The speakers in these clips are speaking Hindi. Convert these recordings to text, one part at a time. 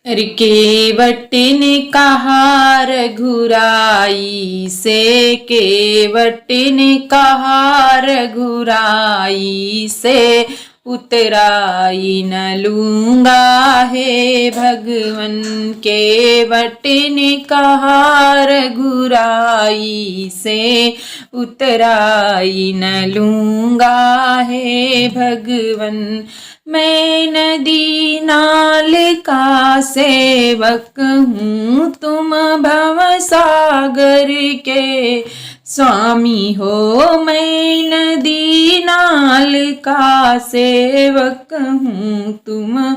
केवट ने कहा रघुराई से, केवट ने कहा रघुराई से, उतराई न लूंगा हे भगवन। केवट ने कहा रघुराई से, उतराई न लूंगा हे भगवन। मैं नदी नाल का सेवक हूँ, तुम भव सागर के स्वामी हो। मैं नदी नाल का सेवक हूँ, तुम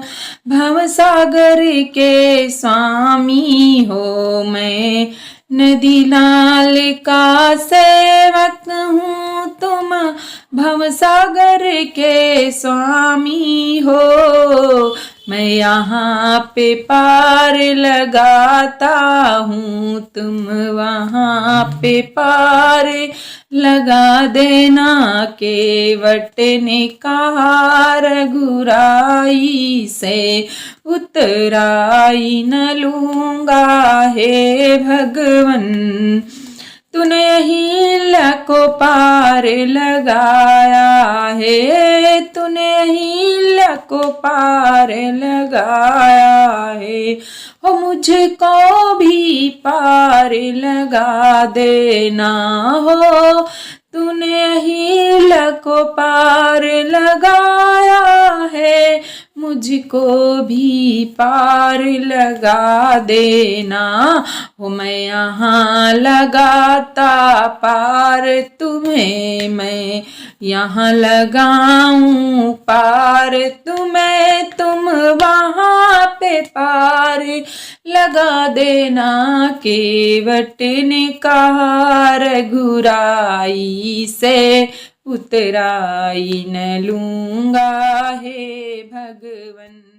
भव सागर के स्वामी हो। मैं नदी नाल का सेवक हूँ, तुम भव सागर के स्वामी हो। मैं यहाँ पे पार लगाता हूँ, तुम वहाँ पे पार लगा देना। केवट ने कहा रघुराई से, उतराई न लूंगा हे भगवन। तूने हील को पार लगाया है, तूने हील को पार लगाया है। हो मुझको भी पार लगा देना हो। तूने हील को पार लगाया है, मुझको भी पार लगा देना हो। मैं यहाँ लगाता पार तुम्हें, मैं यहाँ लगाऊं पार तुम्हें। तुम वहाँ पे पार लगा देना। केवट ने कहा रघुराई से, उतराई न लूंगा हे भगवन।